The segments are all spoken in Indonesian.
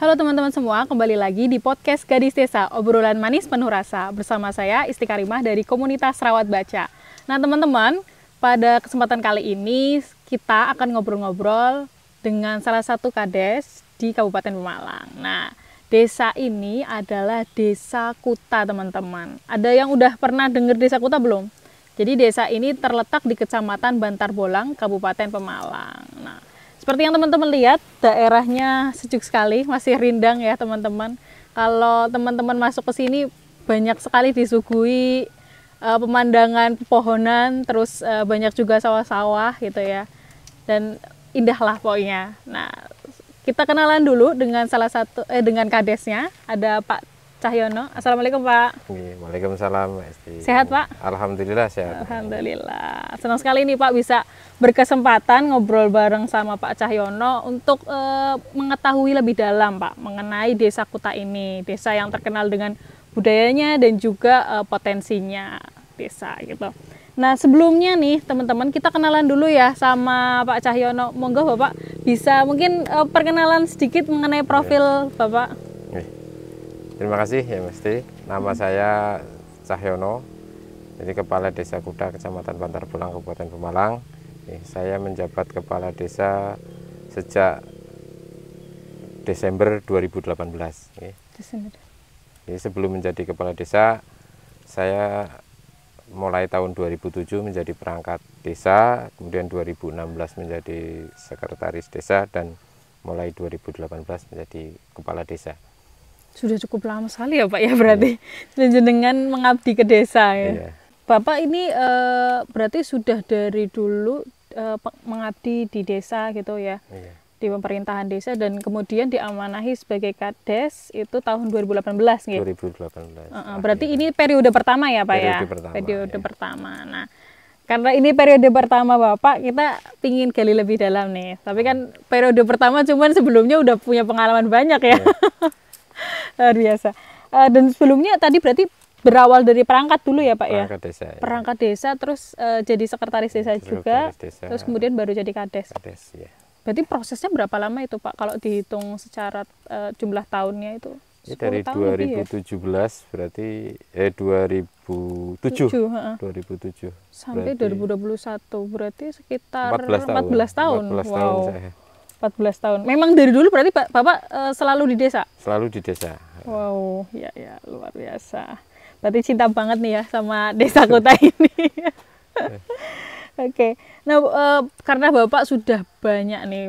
Halo teman-teman semua, kembali lagi di podcast Gadis Desa, obrolan manis penuh rasa. Bersama saya Isti Karimah dari komunitas Rawat Baca. Nah teman-teman, pada kesempatan kali ini kita akan ngobrol-ngobrol dengan salah satu kades di Kabupaten Pemalang. Nah, desa ini adalah Desa Kuta teman-teman. Ada yang udah pernah dengar Desa Kuta belum? Jadi desa ini terletak di Kecamatan Bantar Bolang, Kabupaten Pemalang. Nah, seperti yang teman-teman lihat, daerahnya sejuk sekali, masih rindang ya teman-teman. Kalau teman-teman masuk ke sini, banyak sekali disuguhi pemandangan pepohonan, terus banyak juga sawah-sawah gitu ya. Dan indah lah pokoknya. Nah, kita kenalan dulu dengan dengan kadesnya, ada Pak Cahyono. Assalamualaikum Pak. Waalaikumsalam Mbak Esti. Sehat Pak? Alhamdulillah sehat. Alhamdulillah. Senang sekali nih Pak bisa berkesempatan ngobrol bareng sama Pak Cahyono untuk mengetahui lebih dalam Pak mengenai Desa Kuta ini. Desa yang terkenal dengan budayanya dan juga potensinya desa gitu. Nah sebelumnya nih teman-teman kita kenalan dulu ya sama Pak Cahyono. Monggo Bapak bisa mungkin perkenalan sedikit mengenai profil Bapak. Terima kasih ya Mbak Esti. Nama saya Cahyono, jadi Kepala Desa Kuta Kecamatan Bantar Bolang Kabupaten Pemalang. Saya menjabat Kepala Desa sejak Desember 2018. Jadi sebelum menjadi Kepala Desa, saya mulai tahun 2007 menjadi perangkat desa, kemudian 2016 menjadi sekretaris desa, dan mulai 2018 menjadi Kepala Desa. Sudah cukup lama sekali ya Pak ya berarti jenengan mengabdi ke desa ya. Iya. Bapak ini berarti sudah dari dulu mengabdi di desa gitu ya. Iya. Di pemerintahan desa dan kemudian diamanahi sebagai kades itu tahun 2018 gitu. 2018. Berarti ini periode pertama ya Pak ya. Periode pertama. Nah, karena ini periode pertama Bapak, kita pingin gali lebih dalam nih. Tapi kan periode pertama cuman sebelumnya udah punya pengalaman banyak ya. Iya. Luar biasa. Dan sebelumnya tadi berarti berawal dari perangkat dulu ya Pak ya? Perangkat desa. Ya. Perangkat desa, terus jadi sekretaris desa juga, terus kemudian baru jadi kades. Kades ya. Berarti prosesnya berapa lama itu Pak? Kalau dihitung secara jumlah tahunnya itu? Ya, dari 2017 ya? Berarti 2007. 2007. Sampai berarti, 2021 berarti sekitar 14 tahun. 14 tahun saya. 14 tahun. Memang dari dulu berarti Bapak selalu di desa? Selalu di desa. Wow, ya luar biasa. Berarti cinta banget nih ya sama Desa Kuta ini. Oke. Nah, karena Bapak sudah banyak nih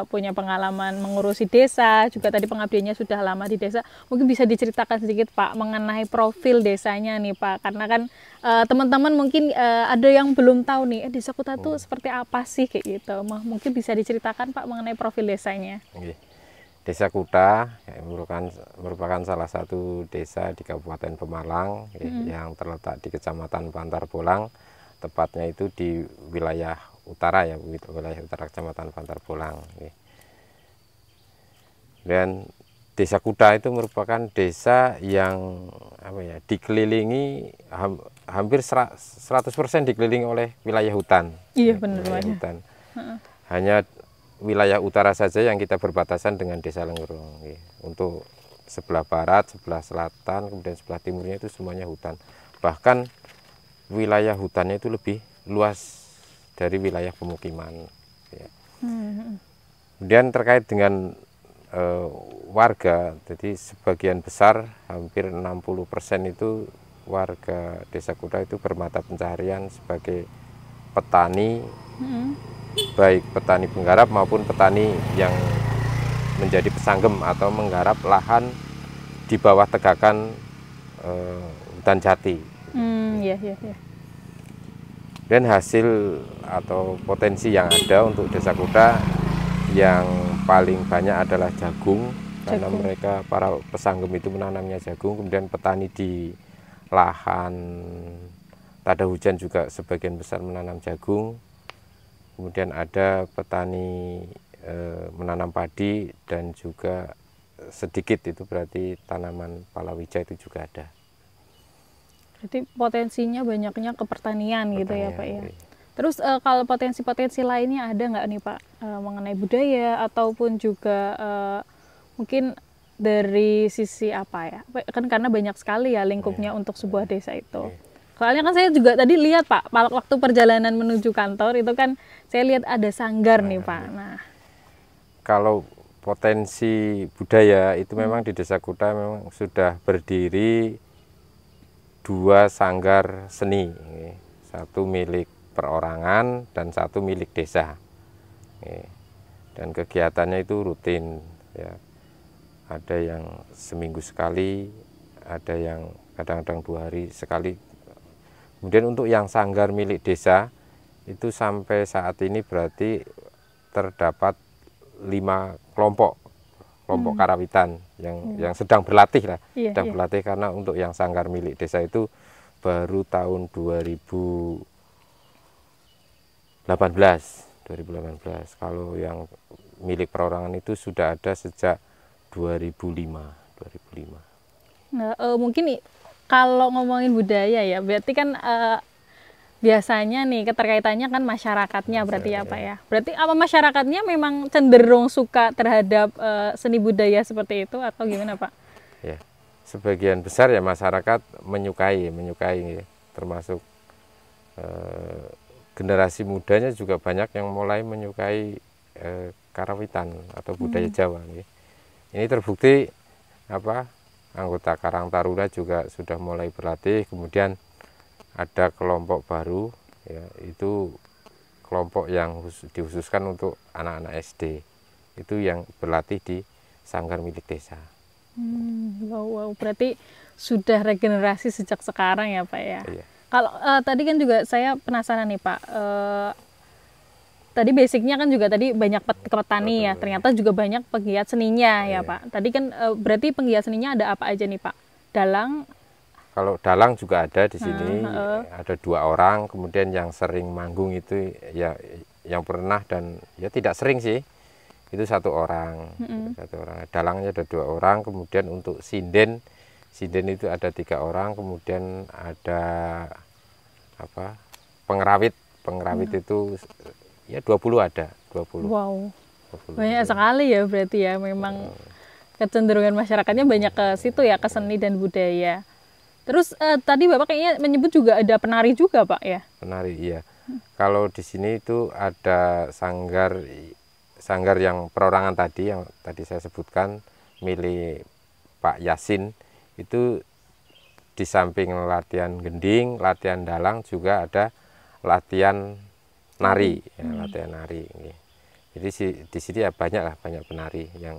punya pengalaman mengurusi desa, juga tadi pengabdiannya sudah lama di desa. Mungkin bisa diceritakan sedikit Pak mengenai profil desanya nih Pak. Karena kan teman-teman mungkin ada yang belum tahu nih Desa Kuta itu seperti apa sih kayak gitu. Mungkin bisa diceritakan Pak mengenai profil desanya. Desa Kuta merupakan salah satu desa di Kabupaten Pemalang yang terletak di Kecamatan Bantar Bolang. Tepatnya itu di wilayah utara ya, wilayah utara Kecamatan Bantar Bolang. Dan Desa Kuta itu merupakan desa yang dikelilingi hampir 100% dikelilingi oleh wilayah hutan. Iya benar hutan. Hanya wilayah utara saja yang kita berbatasan dengan Desa Lengerong. Untuk sebelah barat, sebelah selatan, kemudian sebelah timurnya itu semuanya hutan. Bahkan wilayah hutannya itu lebih luas dari wilayah pemukiman. Kemudian terkait dengan warga, jadi sebagian besar hampir 60% itu warga Desa Kuta itu bermata pencaharian sebagai petani, baik petani penggarap maupun petani yang menjadi pesanggem atau menggarap lahan di bawah tegakan hutan jati. Dan hasil atau potensi yang ada untuk Desa Kuta yang paling banyak adalah jagung. Karena mereka para pesanggem itu menanamnya jagung, kemudian petani di lahan tada hujan juga sebagian besar menanam jagung. Kemudian ada petani menanam padi dan juga sedikit itu berarti tanaman palawija itu juga ada. Jadi potensinya banyaknya ke pertanian gitu ya Pak ya. Terus kalau potensi-potensi lainnya ada nggak nih Pak mengenai budaya ataupun juga mungkin dari sisi apa ya? Kan karena banyak sekali ya lingkupnya untuk sebuah desa itu. Soalnya kan saya juga tadi lihat Pak, waktu perjalanan menuju kantor itu kan saya lihat ada sanggar nih Pak. Nah, kalau potensi budaya itu memang di Desa Kuta memang sudah berdiri 2 sanggar seni, satu milik perorangan dan satu milik desa. Dan kegiatannya itu rutin, ya. Ada yang seminggu sekali, ada yang kadang-kadang 2 hari sekali. Kemudian untuk yang sanggar milik desa itu sampai saat ini berarti terdapat 5 kelompok karawitan yang sedang berlatih lah, sedang berlatih, karena untuk yang sanggar milik desa itu baru tahun 2018. Kalau yang milik perorangan itu sudah ada sejak 2005. Nah, mungkin kalau ngomongin budaya ya, berarti kan biasanya nih keterkaitannya kan masyarakatnya berarti ya Pak ya. Berarti apa masyarakatnya memang cenderung suka terhadap seni budaya seperti itu atau gimana Pak? Ya, sebagian besar ya masyarakat menyukai, termasuk generasi mudanya juga banyak yang mulai menyukai karawitan atau budaya Jawa. Ini terbukti anggota Karang Taruna juga sudah mulai berlatih. Kemudian ada kelompok baru, ya, itu kelompok yang dikhususkan untuk anak-anak SD, itu yang berlatih di sanggar milik desa. Wow, berarti sudah regenerasi sejak sekarang ya Pak ya. Iya. Kalau tadi kan juga saya penasaran nih Pak, tadi basicnya kan juga tadi banyak petani ya, ternyata juga banyak pegiat seninya ya Pak. Tadi kan berarti pegiat seninya ada apa aja nih Pak? Dalang. Kalau dalang juga ada di sini, ada 2 orang. Kemudian yang sering manggung itu ya yang pernah dan ya tidak sering sih, itu 1 orang. 1 orang. Dalangnya ada 2 orang. Kemudian untuk sinden itu ada 3 orang. Kemudian ada pengerawit itu ya 20 ada. 20. Wow. 20. Banyak sekali ya berarti ya, memang kecenderungan masyarakatnya banyak ke situ ya, ke seni dan budaya. Terus tadi Bapak kayaknya menyebut juga ada penari juga Pak ya? Penari, iya. Kalau di sini itu ada sanggar yang perorangan tadi, yang tadi saya sebutkan, milik Pak Yasin. Itu di samping latihan gending, latihan dalang, juga ada latihan nari, latihan nari. Jadi di sini ya banyak penari yang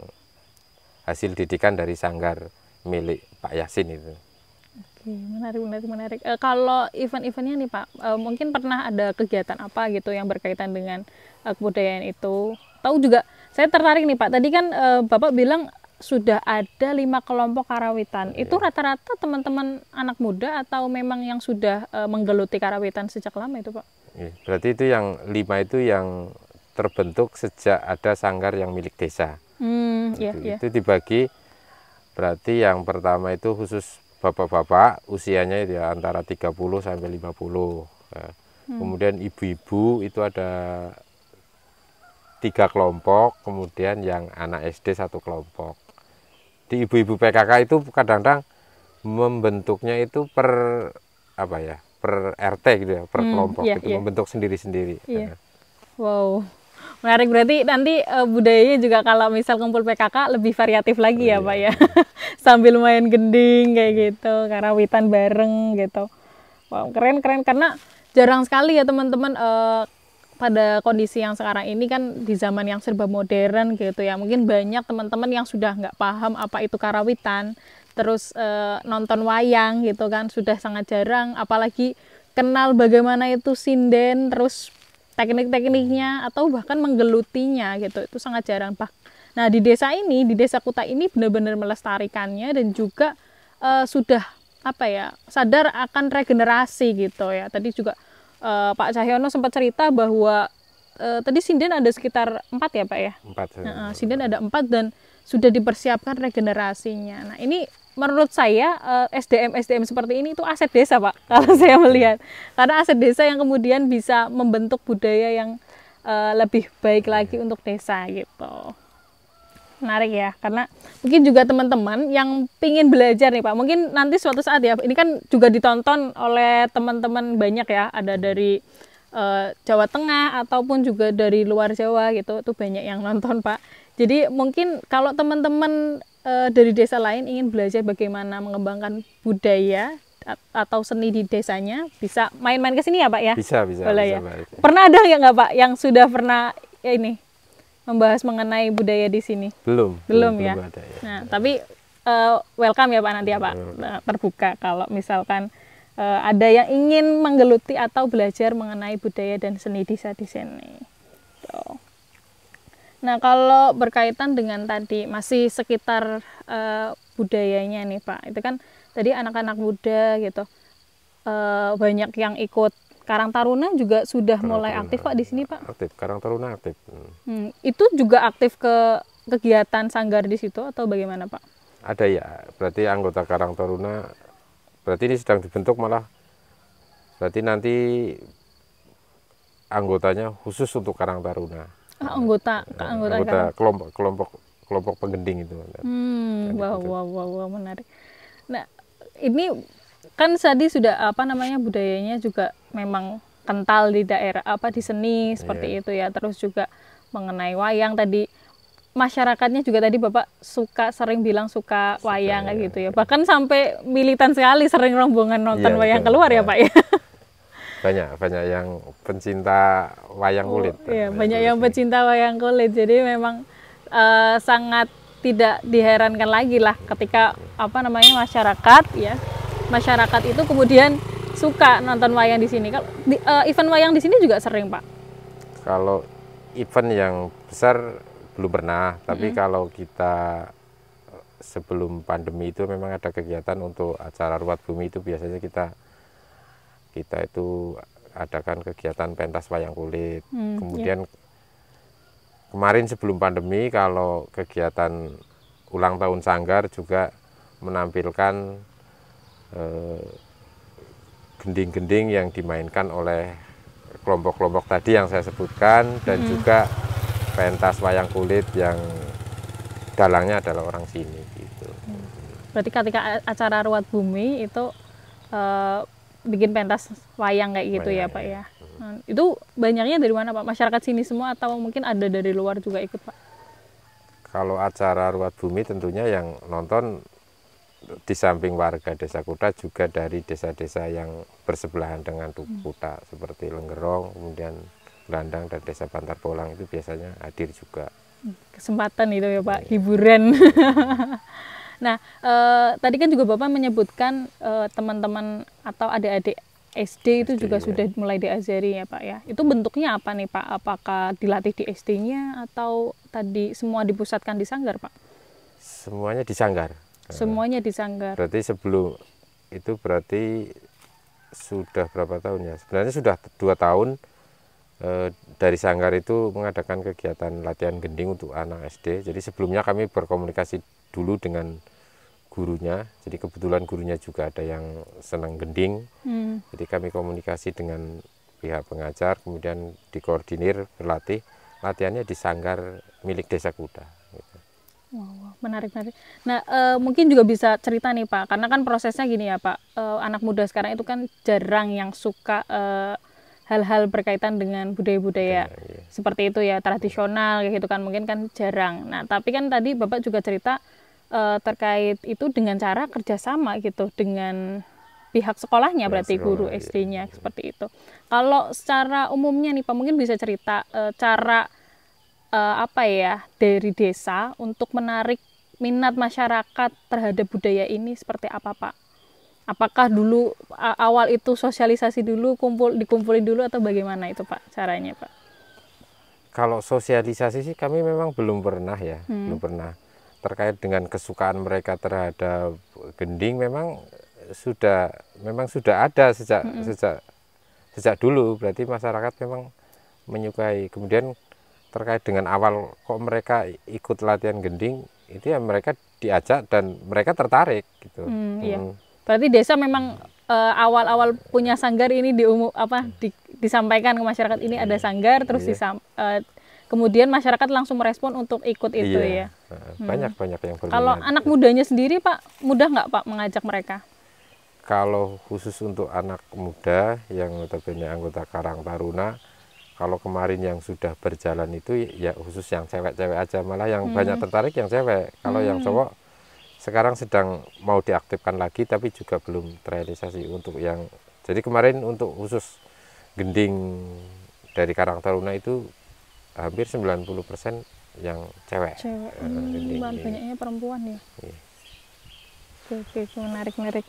hasil didikan dari sanggar milik Pak Yasin itu. Oke, menarik. Kalau event-eventnya nih Pak, mungkin pernah ada kegiatan apa gitu yang berkaitan dengan kebudayaan itu? Tahu juga, saya tertarik nih Pak. Tadi kan Bapak bilang sudah ada 5 kelompok karawitan. Itu rata-rata teman-teman anak muda atau memang yang sudah menggeluti karawitan sejak lama itu Pak? Berarti itu yang 5 itu yang terbentuk sejak ada sanggar yang milik desa. Itu dibagi, berarti yang pertama itu khusus bapak-bapak, usianya itu ya antara 30 sampai 50. Kemudian ibu-ibu itu ada 3 kelompok, kemudian yang anak SD 1 kelompok. Di ibu-ibu PKK itu kadang-kadang membentuknya itu per RT gitu ya, per kelompok gitu, membentuk sendiri-sendiri. Wow. Menarik, berarti nanti budayanya juga kalau misal kumpul PKK lebih variatif lagi ya Pak ya. Sambil main gending kayak gitu, karawitan bareng gitu. Wow, keren karena jarang sekali ya teman-teman pada kondisi yang sekarang ini kan di zaman yang serba modern gitu ya. Mungkin banyak teman-teman yang sudah nggak paham apa itu karawitan, terus nonton wayang gitu kan sudah sangat jarang, apalagi kenal bagaimana itu sinden, terus teknik-tekniknya atau bahkan menggelutinya gitu, itu sangat jarang Pak. Nah di desa ini, di Desa Kuta ini benar-benar melestarikannya dan juga sudah sadar akan regenerasi gitu ya. Tadi juga Pak Cahyono sempat cerita bahwa tadi sinden ada sekitar 4 ya Pak ya? 4. Sinden ada 4 dan sudah dipersiapkan regenerasinya. Nah ini menurut saya SDM seperti ini itu aset desa Pak, kalau saya melihat. Karena aset desa yang kemudian bisa membentuk budaya yang lebih baik lagi untuk desa gitu. Menarik ya, karena mungkin juga teman-teman yang pingin belajar nih Pak, mungkin nanti suatu saat ya, ini kan juga ditonton oleh teman-teman banyak ya, ada dari Jawa Tengah ataupun juga dari luar Jawa gitu, itu banyak yang nonton Pak. Jadi mungkin kalau teman-teman dari desa lain ingin belajar bagaimana mengembangkan budaya atau seni di desanya, bisa main-main ke sini ya Pak ya? Bisa, Boleh bisa, ya. Pernah ada nggak Pak yang sudah pernah ya ini membahas mengenai budaya di sini? Belum Ya. ada, ya. Nah, tapi welcome ya Pak nanti ya Pak, terbuka kalau misalkan ada yang ingin menggeluti atau belajar mengenai budaya dan seni desa di sini. So. Nah, kalau berkaitan dengan tadi masih sekitar budayanya nih Pak, itu kan tadi anak-anak muda gitu banyak yang ikut Karang Taruna juga sudah mulai aktif Pak di sini Pak. Aktif, Karang Taruna aktif. Itu juga aktif ke kegiatan sanggar di situ atau bagaimana Pak? Ada ya, berarti anggota Karang Taruna, berarti ini sedang dibentuk malah, berarti nanti anggotanya khusus untuk Karang Taruna. Anggota kelompok penggending itu. Wow, menarik. Nah, ini kan tadi sudah budayanya juga memang kental di daerah di seni seperti itu ya. Terus juga mengenai wayang tadi, masyarakatnya juga tadi Bapak sering bilang suka wayang kayak gitu ya. Bahkan sampai militan sekali, sering rombongan nonton wayang keluar ya Pak ya. Banyak yang pencinta wayang kulit. Iya, banyak yang pencinta wayang kulit. Jadi memang sangat tidak diherankan lagi lah ketika masyarakat itu kemudian suka nonton wayang di sini. Kalau event wayang di sini juga sering Pak. Kalau event yang besar belum pernah, tapi kalau kita sebelum pandemi itu memang ada kegiatan untuk acara Ruat Bumi, itu biasanya kita itu adakan kegiatan pentas wayang kulit. Kemudian kemarin sebelum pandemi, kalau kegiatan ulang tahun sanggar juga menampilkan gending-gending yang dimainkan oleh kelompok-kelompok tadi yang saya sebutkan, dan juga pentas wayang kulit yang dalangnya adalah orang sini gitu. Berarti ketika acara Ruat Bumi itu bikin pentas wayang kayak gitu ya Pak ya. Nah, itu banyaknya dari mana Pak? Masyarakat sini semua atau mungkin ada dari luar juga ikut Pak? Kalau acara Ruat Bumi tentunya yang nonton di samping warga Desa Kuta juga dari desa-desa yang bersebelahan dengan Kuta seperti Lenggerong, kemudian Gelandang dan Desa Bantar Polang itu biasanya hadir juga. Kesempatan itu ya Pak, hiburan. Nah, tadi kan juga Bapak menyebutkan teman-teman atau adik-adik SD itu juga sudah mulai diajari ya Pak ya. Itu bentuknya apa nih Pak? Apakah dilatih di SD-nya atau tadi semua dipusatkan di sanggar Pak? Semuanya di sanggar. Semuanya di sanggar. Berarti sebelum itu berarti sudah berapa tahun ya? Sebenarnya sudah 2 tahun dari sanggar itu mengadakan kegiatan latihan gending untuk anak SD. Jadi sebelumnya kami berkomunikasi dulu dengan gurunya, jadi kebetulan gurunya juga ada yang senang gending, jadi kami komunikasi dengan pihak pengajar, kemudian dikoordinir berlatih, latihannya di sanggar milik Desa Kuta. Gitu. Wow, menarik. Nah, mungkin juga bisa cerita nih Pak, karena kan prosesnya gini ya Pak, anak muda sekarang itu kan jarang yang suka hal-hal berkaitan dengan budaya-budaya seperti itu ya, tradisional kayak gitu kan, mungkin kan jarang. Nah, tapi kan tadi Bapak juga cerita terkait itu dengan cara kerjasama gitu dengan pihak sekolahnya, berarti guru SD-nya seperti itu. Kalau secara umumnya nih Pak, mungkin bisa cerita cara dari desa untuk menarik minat masyarakat terhadap budaya ini seperti apa Pak? Apakah dulu awal itu sosialisasi dulu, dikumpulin dulu atau bagaimana itu Pak caranya Pak? Kalau sosialisasi sih kami memang belum pernah ya, belum pernah. Terkait dengan kesukaan mereka terhadap gending memang sudah ada sejak dulu, berarti masyarakat memang menyukai. Kemudian terkait dengan awal kok mereka ikut latihan gending, itu ya mereka diajak dan mereka tertarik gitu. Iya. Berarti desa memang awal-awal punya sanggar ini disampaikan ke masyarakat, ini ada sanggar, terus kemudian masyarakat langsung merespon untuk ikut itu ya. Banyak yang berminat. Kalau anak mudanya sendiri Pak, mudah nggak Pak mengajak mereka? Kalau khusus untuk anak muda yang notabene anggota Karang Taruna, kalau kemarin yang sudah berjalan itu ya khusus yang cewek-cewek aja, malah yang banyak tertarik yang cewek. Kalau yang cowok sekarang sedang mau diaktifkan lagi tapi juga belum terrealisasi untuk yang. Jadi kemarin untuk khusus gending dari Karang Taruna itu hampir 90% yang cewek. Banyaknya perempuan ya. Oke, menarik.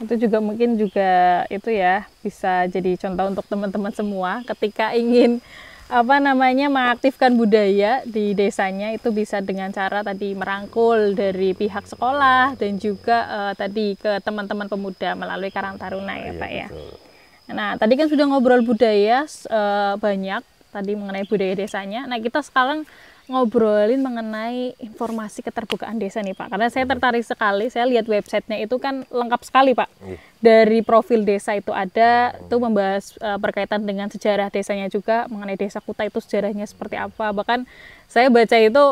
Itu juga mungkin juga itu ya bisa jadi contoh untuk teman-teman semua ketika ingin mengaktifkan budaya di desanya, itu bisa dengan cara tadi merangkul dari pihak sekolah dan juga tadi ke teman-teman pemuda melalui Karang Taruna ya Pak ya. Betul. Nah tadi kan sudah ngobrol budaya banyak tadi mengenai budaya desanya. Nah kita sekarang ngobrolin mengenai informasi keterbukaan desa nih Pak, karena saya tertarik sekali, saya lihat websitenya itu kan lengkap sekali Pak. Dari profil desa itu ada, itu membahas berkaitan dengan sejarah desanya juga, mengenai desa Kuta itu sejarahnya seperti apa, bahkan saya baca itu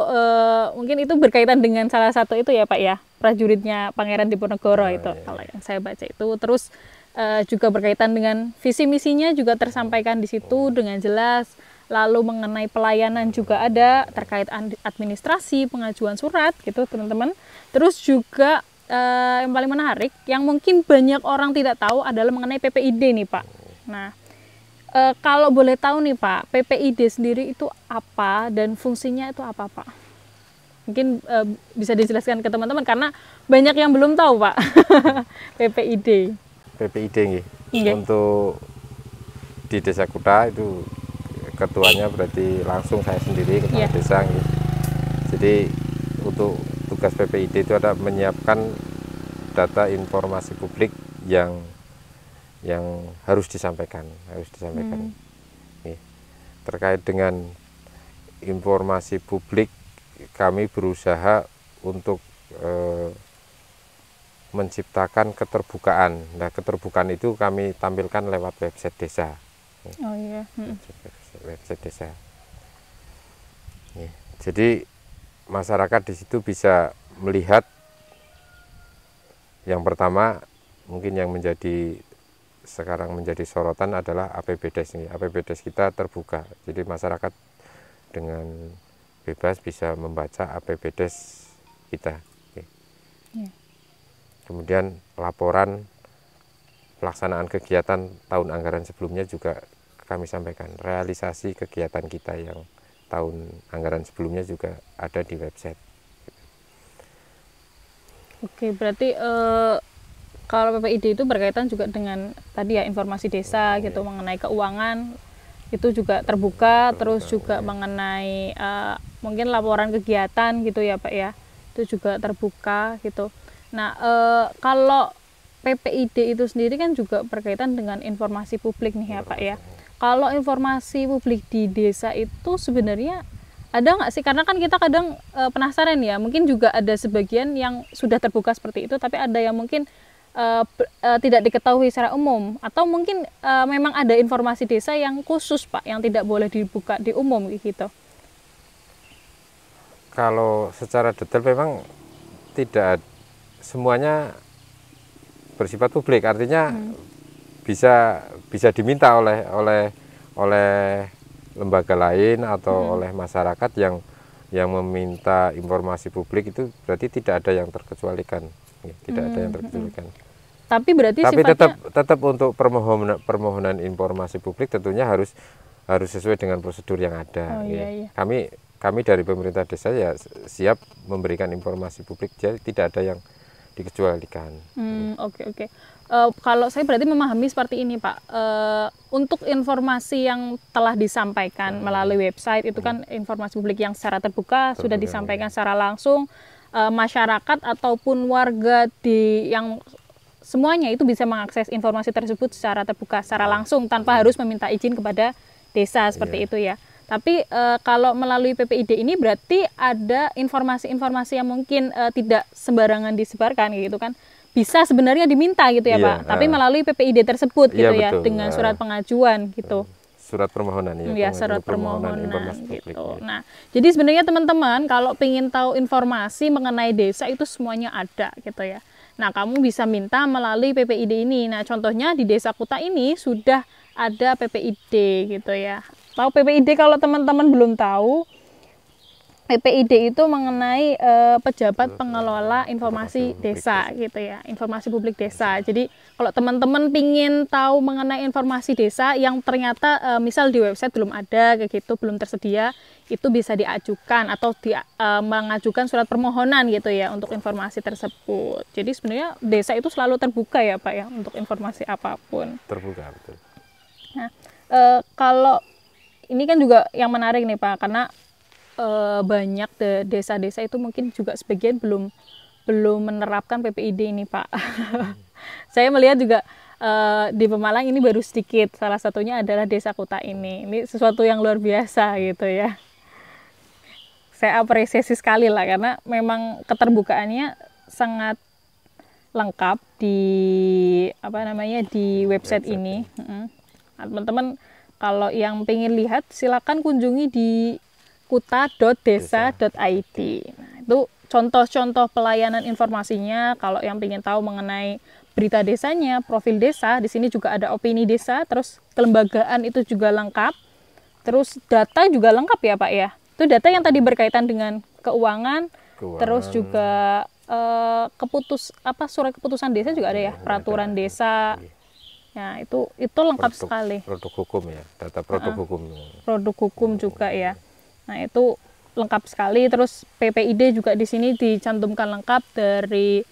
mungkin itu berkaitan dengan salah satu itu ya Pak ya, prajuritnya Pangeran Diponegoro itu, kalau yang saya baca itu, terus juga berkaitan dengan visi misinya juga tersampaikan di situ dengan jelas. Lalu mengenai pelayanan juga ada terkait administrasi, pengajuan surat gitu teman-teman. Terus juga yang paling menarik, yang mungkin banyak orang tidak tahu adalah mengenai PPID nih Pak. Nah kalau boleh tahu nih Pak, PPID sendiri itu apa dan fungsinya itu apa Pak? Mungkin bisa dijelaskan ke teman-teman karena banyak yang belum tahu Pak. PPID. PPID untuk di Desa Kuta itu ketuanya berarti langsung saya sendiri kepala desa gitu. Jadi untuk tugas PPID itu ada menyiapkan data informasi publik yang harus disampaikan. Terkait dengan informasi publik, kami berusaha untuk menciptakan keterbukaan. Nah, keterbukaan itu kami tampilkan lewat website desa. Website desa. Jadi masyarakat di situ bisa melihat, yang pertama mungkin yang sekarang menjadi sorotan adalah APBDes ini. APBDes kita terbuka, jadi masyarakat dengan bebas bisa membaca APBDes kita. Kemudian laporan pelaksanaan kegiatan tahun anggaran sebelumnya juga kami sampaikan, realisasi kegiatan kita yang tahun anggaran sebelumnya juga ada di website. Oke, berarti kalau PPID itu berkaitan juga dengan tadi ya informasi desa gitu, mengenai keuangan itu juga terbuka, terus juga mengenai mungkin laporan kegiatan gitu ya Pak ya, itu juga terbuka gitu. Nah kalau PPID itu sendiri kan juga berkaitan dengan informasi publik nih ya Pak ya. Kalau informasi publik di desa itu sebenarnya ada nggak sih? Karena kan kita kadang penasaran ya, mungkin juga ada sebagian yang sudah terbuka seperti itu, tapi ada yang mungkin tidak diketahui secara umum, atau mungkin memang ada informasi desa yang khusus Pak, yang tidak boleh dibuka di umum gitu. Kalau secara detail memang tidak semuanya bersifat publik, artinya bisa diminta oleh lembaga lain atau oleh masyarakat yang meminta informasi publik, itu berarti tidak ada yang terkecualikan, Tapi berarti tetap untuk permohonan informasi publik tentunya harus sesuai dengan prosedur yang ada. Kami dari pemerintah desa ya siap memberikan informasi publik, jadi tidak ada yang dikecualikan. Oke. Kalau saya berarti memahami seperti ini Pak, untuk informasi yang telah disampaikan melalui website itu kan informasi publik yang secara terbuka sudah disampaikan secara langsung, masyarakat ataupun warga yang semuanya itu bisa mengakses informasi tersebut secara terbuka, secara langsung tanpa harus meminta izin kepada desa seperti itu ya. Tapi kalau melalui PPID ini berarti ada informasi-informasi yang mungkin tidak sembarangan disebarkan gitu kan, bisa sebenarnya diminta gitu ya Pak, tapi melalui PPID tersebut gitu ya, betul. Dengan surat pengajuan gitu. surat permohonan ya. Ya, surat permohonan informasi publik, gitu. ya. Nah, jadi sebenarnya teman-teman kalau ingin tahu informasi mengenai desa itu semuanya ada gitu ya. Nah, kamu bisa minta melalui PPID ini. Nah, contohnya di Desa Kuta ini sudah ada PPID gitu ya. Tahu PPID kalau teman-teman belum tahu, PPID itu mengenai pejabat pengelola informasi desa gitu ya, informasi publik desa. Jadi kalau teman-teman pingin tahu mengenai informasi desa yang ternyata misal di website belum ada kayak gitu, belum tersedia, itu bisa diajukan atau mengajukan surat permohonan gitu ya untuk informasi tersebut. Jadi sebenarnya desa itu selalu terbuka ya Pak ya untuk informasi apapun. Terbuka betul. Nah, kalau ini kan juga yang menarik nih Pak, karena banyak desa-desa itu mungkin juga sebagian belum menerapkan PPID ini Pak. Saya melihat juga di Pemalang ini baru sedikit, salah satunya adalah Desa Kuta ini sesuatu yang luar biasa gitu ya. Saya apresiasi sekali lah karena memang keterbukaannya sangat lengkap di di website ini. Teman-teman kalau yang pengen lihat silakan kunjungi di kuta.desa.id. Nah, itu contoh-contoh pelayanan informasinya. Kalau yang ingin tahu mengenai berita desanya, profil desa, di sini juga ada opini desa, terus kelembagaan itu juga lengkap. Terus data juga lengkap ya, Pak ya. Itu data yang tadi berkaitan dengan keuangan. Terus juga surat keputusan desa juga ada ya, peraturan desa. Ya, itu lengkap sekali. Produk hukum ya, data produk hukum. Produk hukum juga ya. Nah, itu lengkap sekali. Terus PPID juga di sini dicantumkan lengkap dari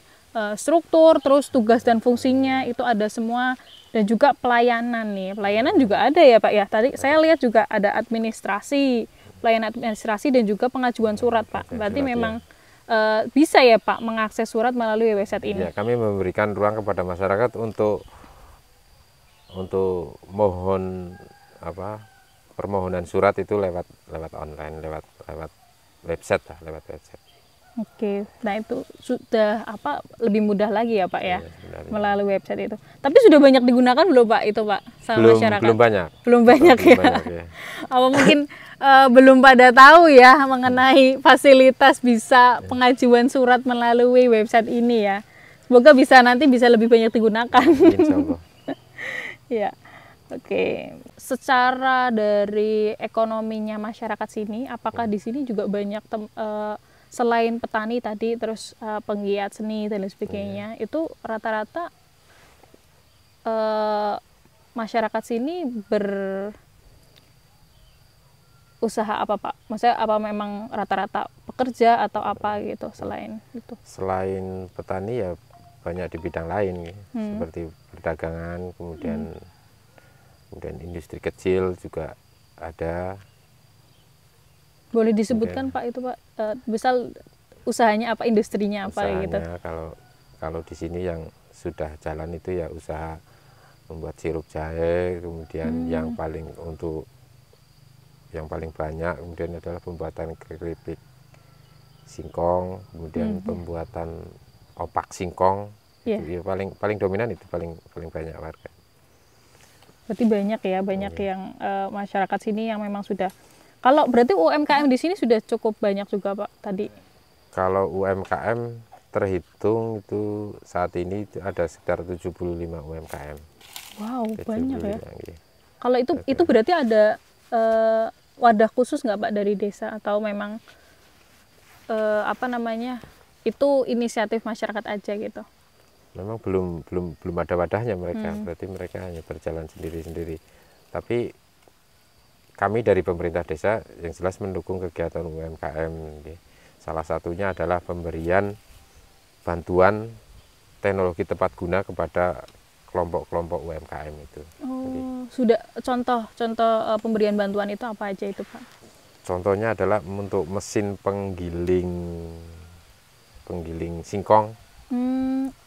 struktur, terus tugas dan fungsinya itu ada semua, dan juga pelayanan nih. Pelayanan juga ada ya Pak ya. Tadi saya lihat juga ada administrasi, pelayanan administrasi dan juga pengajuan surat Pak. Berarti memang bisa ya Pak mengakses surat melalui website ini. Ya, kami memberikan ruang kepada masyarakat untuk mohon permohonan surat itu lewat online, lewat website lah, lewat website. Oke, nah itu sudah lebih mudah lagi ya Pak ya, melalui website itu. Tapi sudah banyak digunakan belum Pak itu Pak sama masyarakat? Belum banyak. Belum banyak ya. Apa mungkin belum pada tahu ya mengenai fasilitas bisa pengajuan surat melalui website ini ya. Semoga nanti bisa lebih banyak digunakan. Insya Allah. Ya. Oke, secara dari ekonominya masyarakat sini, apakah di sini juga banyak selain petani tadi, terus penggiat seni dan lain sebagainya, itu rata-rata masyarakat sini berusaha apa Pak? Maksudnya apa memang rata-rata pekerja atau apa gitu selain itu? Selain petani ya banyak di bidang lain, seperti perdagangan, kemudian industri kecil juga ada. Boleh disebutkan Pak itu Pak, misal usahanya apa, industrinya apa Usahanya, gitu? Kalau di sini yang sudah jalan itu ya usaha membuat sirup jahe, kemudian yang paling banyak kemudian adalah pembuatan keripik singkong, kemudian pembuatan opak singkong. Itu ya paling dominan, itu paling banyak warga. Berarti banyak yang masyarakat sini yang memang sudah. Kalau berarti UMKM di sini sudah cukup banyak juga Pak tadi. Kalau UMKM terhitung itu saat ini ada sekitar 75 UMKM. Wow, banyak ya. Ya. Kalau itu berarti ada wadah khusus nggak Pak dari desa, atau memang itu inisiatif masyarakat aja gitu? Memang belum ada wadahnya mereka, berarti mereka hanya berjalan sendiri-sendiri. Tapi kami dari pemerintah desa yang jelas mendukung kegiatan UMKM. Salah satunya adalah pemberian bantuan teknologi tepat guna kepada kelompok-kelompok UMKM itu. Jadi, sudah contoh pemberian bantuan itu apa aja itu Pak? Contohnya adalah untuk mesin penggiling singkong.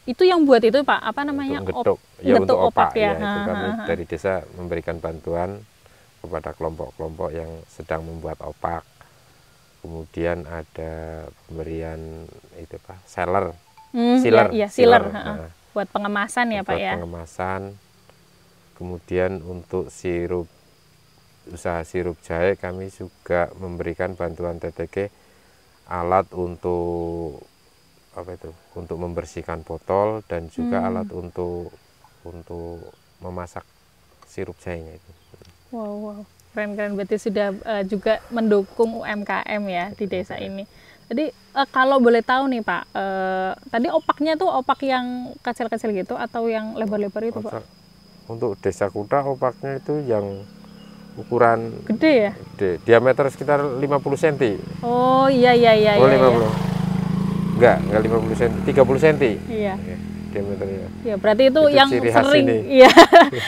Itu yang buat itu Pak, apa namanya? Untuk opak ya. Itu kami dari desa memberikan bantuan kepada kelompok-kelompok yang sedang membuat opak. Kemudian ada pemberian sealer. Sealer. Buat pengemasan ya Pak ya. Pengemasan. Kemudian untuk sirup usaha sirup jahe kami juga memberikan bantuan TTG alat untuk apa itu? Untuk membersihkan botol dan juga alat untuk memasak sirup jahenya itu. Wow, wow. Keren-keren, berarti sudah juga mendukung UMKM ya di desa ini. Jadi kalau boleh tahu nih Pak, tadi opaknya tuh opak yang kecil-kecil gitu atau yang lebar-lebar itu Pak? Untuk Desa Kuta opaknya itu yang ukuran Gede ya? gede, diameter sekitar 50 cm. Oh iya iya iya. Oh, iya, 50. iya. Enggak 50 cm, 30 cm. Iya. Ya, diameternya. Ya, berarti itu yang ciri khas sering ini. iya,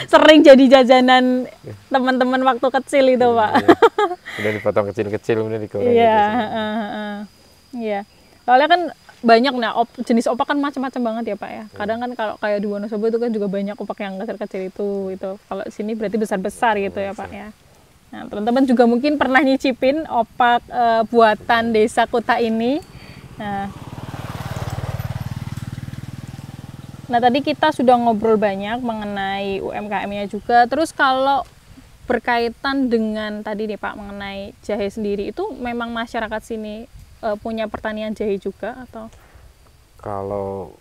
sering jadi jajanan teman-teman waktu kecil itu, Pak. Kemudian dipotong kecil-kecil, kemudian digoreng. Iya, iya. Soalnya kan banyak jenis opak kan macam-macam banget ya, Pak ya. Kadang kan kalau kayak di Wonosobo itu kan juga banyak opak yang kecil-kecil itu. Kalau sini berarti besar-besar gitu ya, Pak ya. Nah, teman-teman juga mungkin pernah nyicipin opak buatan Desa Kuta ini. Nah, tadi kita sudah ngobrol banyak mengenai UMKM-nya juga. Terus kalau berkaitan dengan tadi nih Pak, mengenai jahe sendiri, itu memang masyarakat sini punya pertanian jahe juga atau? Kalau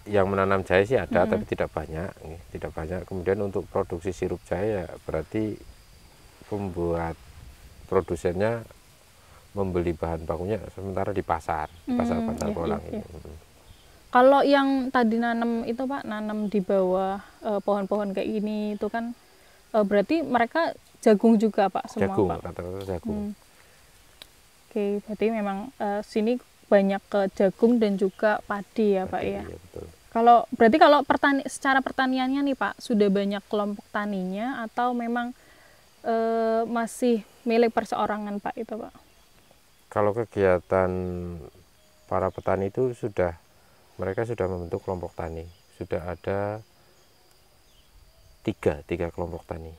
yang menanam jahe sih ada, tapi tidak banyak. Tidak banyak. Kemudian untuk produksi sirup jahe ya berarti pembuat produsennya membeli bahan bakunya sementara di pasar Bantar Kolang ini. Kalau yang tadi nanam itu Pak, nanam di bawah pohon-pohon kayak gini itu kan berarti mereka jagung juga Pak semua jagung, Pak? Rata-rata jagung. Oke, berarti memang sini banyak ke jagung dan juga padi ya Pak ya? Iya, betul. Berarti kalau secara pertaniannya nih Pak, sudah banyak kelompok taninya atau memang masih milik perseorangan Pak itu Pak? Kalau kegiatan para petani itu mereka sudah membentuk kelompok tani. Sudah ada tiga kelompok tani.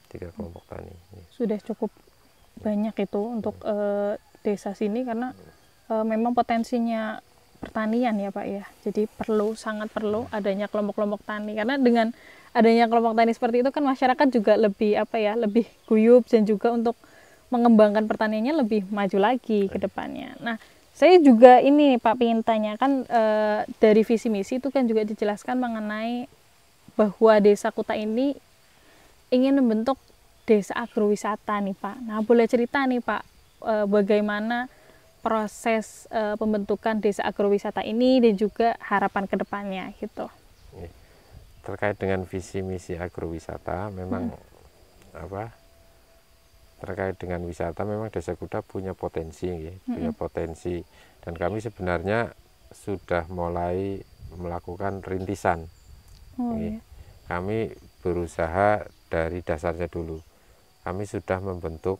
3 kelompok tani. Sudah cukup banyak itu untuk desa sini karena memang potensinya pertanian ya Pak ya. Jadi sangat perlu adanya kelompok-kelompok tani karena dengan adanya kelompok tani seperti itu kan masyarakat juga lebih lebih guyup dan juga untuk mengembangkan pertaniannya lebih maju lagi ke depannya. Nah, saya juga ini Pak ingin tanyakan dari visi misi itu kan juga dijelaskan mengenai bahwa Desa Kuta ini ingin membentuk desa agrowisata nih Pak. Nah, boleh cerita nih Pak bagaimana proses pembentukan desa agrowisata ini dan juga harapan kedepannya gitu. Terkait dengan visi misi agrowisata memang terkait dengan wisata memang Desa Kuta punya potensi punya potensi, dan kami sebenarnya sudah mulai melakukan rintisan. Iya. Kami berusaha dari dasarnya dulu. Kami sudah membentuk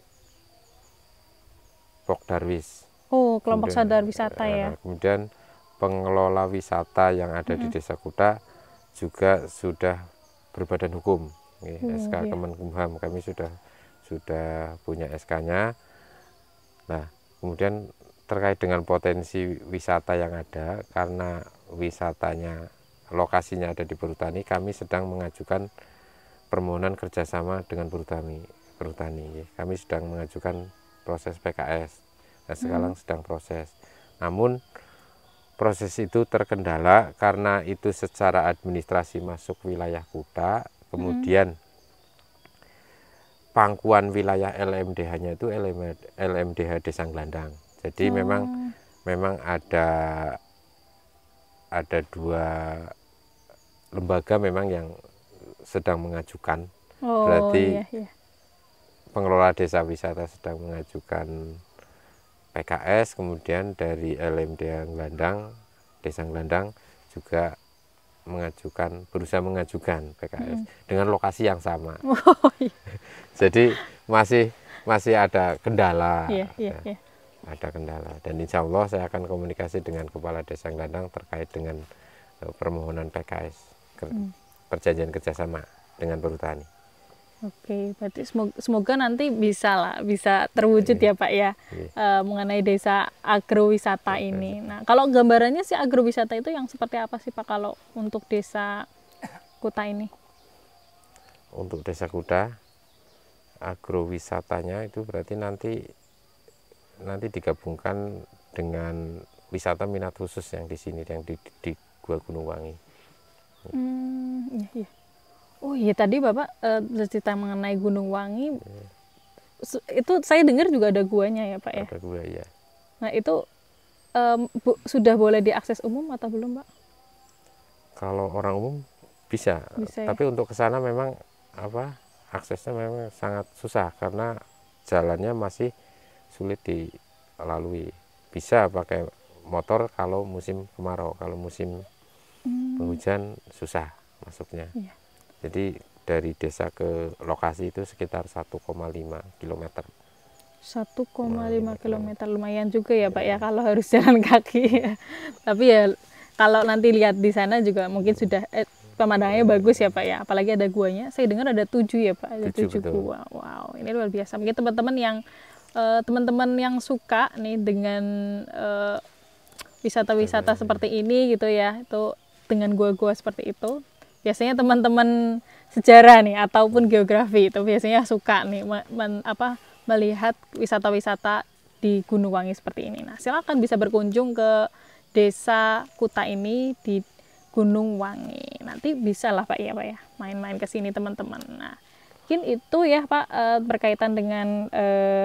Pokdarwis. Kelompok sadar wisata ya. Kemudian pengelola wisata yang ada di Desa Kuta juga sudah berbadan hukum. SK Kemenkumham kami sudah punya SK-nya. Nah, kemudian terkait dengan potensi wisata yang ada, karena wisatanya lokasinya ada di perhutani, kami sedang mengajukan permohonan kerjasama dengan perhutani. Kami sedang mengajukan proses PKS. Nah, sekarang sedang proses. Namun proses itu terkendala karena itu secara administrasi masuk wilayah Kuta, kemudian pangkuan wilayah LMDH-nya itu LMDH Desa Nglandang. Jadi memang ada 2 lembaga memang yang sedang mengajukan. Berarti pengelola desa wisata sedang mengajukan PKS, kemudian dari LMDH Nglandang, Desa Nglandang juga berusaha mengajukan PKS dengan lokasi yang sama. Jadi masih ada kendala. Ada kendala, dan insya Allah saya akan komunikasi dengan Kepala Desa Nglandang terkait dengan permohonan PKS, perjanjian kerjasama dengan perhutani. Oke, berarti semoga nanti bisa terwujud ya Pak ya, mengenai desa agrowisata ini. Nah, kalau gambarannya sih agrowisata itu yang seperti apa sih Pak kalau untuk Desa Kuta ini? Untuk Desa Kuta agrowisatanya itu berarti nanti digabungkan dengan wisata minat khusus yang di sini, yang di Gua Gunung Wangi. Iya, iya. Oh iya, tadi Bapak cerita mengenai Gunung Wangi. Itu saya dengar juga ada guanya ya Pak ya? Ada gua ya. Nah itu sudah boleh diakses umum atau belum Pak? Kalau orang umum bisa, Bisa ya? tapi untuk ke sana memang aksesnya memang sangat susah karena jalannya masih sulit dilalui. Bisa pakai motor kalau musim kemarau, kalau musim penghujan susah masuknya. Iya. Jadi dari desa ke lokasi itu sekitar 1,5 km. 1,5 km lumayan juga ya Pak ya kalau harus jalan kaki ya. Tapi ya kalau nanti lihat di sana juga mungkin sudah pemandangannya bagus ya Pak ya. Apalagi ada guanya. Saya dengar ada 7 ya Pak. Ada 7 betul. gua. Wow, ini luar biasa. Mungkin teman-teman yang suka nih dengan wisata-wisata seperti ini gitu ya. Itu dengan gua-gua seperti itu. Biasanya teman-teman sejarah nih ataupun geografi itu biasanya suka nih melihat wisata-wisata di Gunung Wangi seperti ini. Nah, silakan bisa berkunjung ke Desa Kuta ini di Gunung Wangi. Nanti bisa lah Pak ya main-main ke sini teman-teman. Nah, mungkin itu ya Pak berkaitan dengan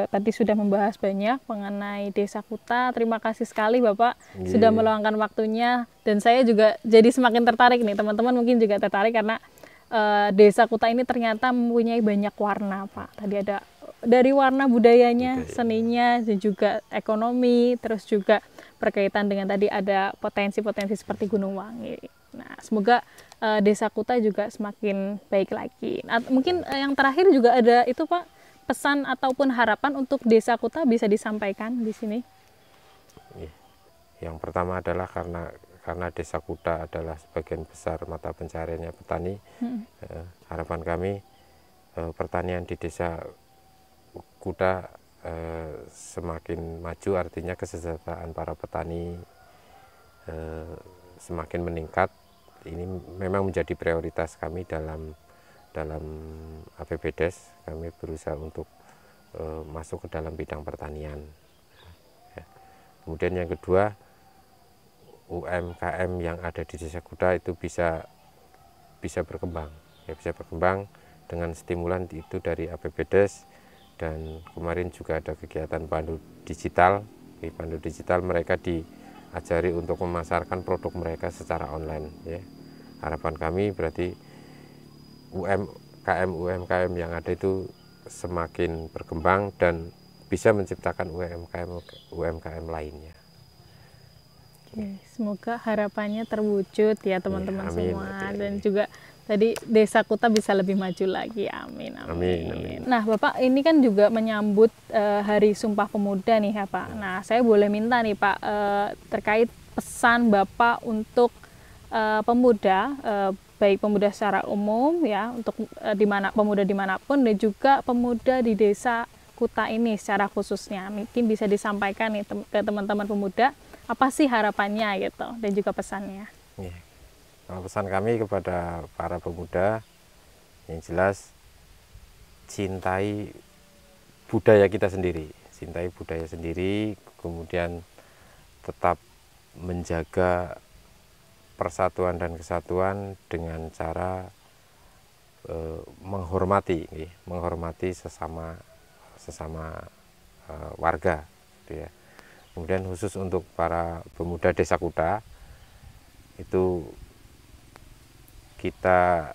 tadi sudah membahas banyak mengenai Desa Kuta. Terima kasih sekali Bapak sudah meluangkan waktunya, dan saya juga jadi semakin tertarik nih. Teman-teman mungkin juga tertarik karena Desa Kuta ini ternyata mempunyai banyak warna Pak. Tadi ada dari warna budayanya, seninya, dan juga ekonomi, terus juga berkaitan dengan tadi ada potensi-potensi seperti Gunung Wangi. Nah, semoga Desa Kuta juga semakin baik lagi. Nah, mungkin yang terakhir juga ada itu Pak, pesan ataupun harapan untuk Desa Kuta bisa disampaikan di sini. Yang pertama adalah karena Desa Kuta adalah sebagian besar mata pencahariannya petani. Harapan kami pertanian di Desa Kuta semakin maju, artinya kesejahteraan para petani semakin meningkat. Ini memang menjadi prioritas kami dalam APBDes. Kami berusaha untuk masuk ke dalam bidang pertanian. Kemudian yang kedua, UMKM yang ada di Desa Kuta itu bisa berkembang, bisa berkembang dengan stimulan itu dari APBDes. Dan kemarin juga ada kegiatan pandu digital. Di pandu digital mereka diajari untuk memasarkan produk mereka secara online. Ya. Harapan kami berarti UMKM yang ada itu semakin berkembang dan bisa menciptakan UMKM lainnya. Oke, semoga harapannya terwujud ya teman-teman semua. Dan juga tadi Desa Kuta bisa lebih maju lagi. Amin, amin. Amin. Nah Bapak, ini kan juga menyambut Hari Sumpah Pemuda nih ya Pak. Nah saya boleh minta nih Pak terkait pesan Bapak untuk pemuda, baik pemuda secara umum ya, untuk pemuda dimanapun, dan juga pemuda di Desa Kuta ini secara khususnya. Mungkin bisa disampaikan nih ke teman-teman pemuda, apa sih harapannya gitu, dan juga pesannya. Kalau pesan kami kepada para pemuda, yang jelas cintai budaya kita sendiri, kemudian tetap menjaga persatuan dan kesatuan dengan cara menghormati sesama warga, gitu ya. Kemudian khusus untuk para pemuda Desa Kuta itu, kita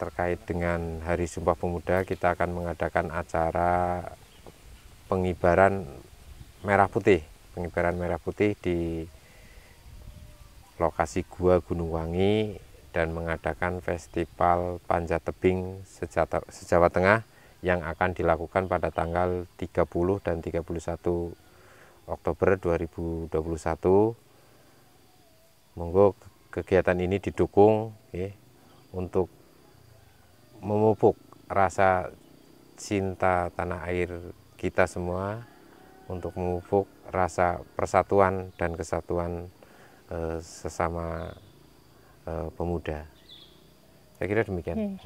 terkait dengan Hari Sumpah Pemuda, kita akan mengadakan acara pengibaran merah putih di lokasi Gua Gunung Wangi, dan mengadakan festival Panjat Tebing se-Jawa Tengah yang akan dilakukan pada tanggal 30 dan 31 Oktober 2021. Monggo kegiatan ini didukung untuk memupuk rasa cinta tanah air kita semua, untuk memupuk rasa persatuan dan kesatuan sesama pemuda. Saya kira demikian.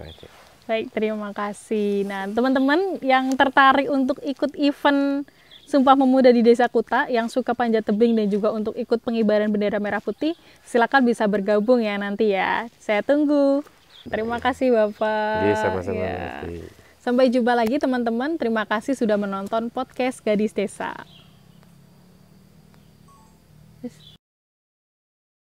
Baik, terima kasih. Nah, teman-teman yang tertarik untuk ikut event Sumpah Pemuda di Desa Kuta, yang suka panjat tebing dan juga untuk ikut pengibaran bendera merah putih, silakan bisa bergabung ya nanti ya. Saya tunggu. Terima kasih Bapak. Iya, sama-sama. Ya. Sampai jumpa lagi teman-teman. Terima kasih sudah menonton podcast Gadis Desa.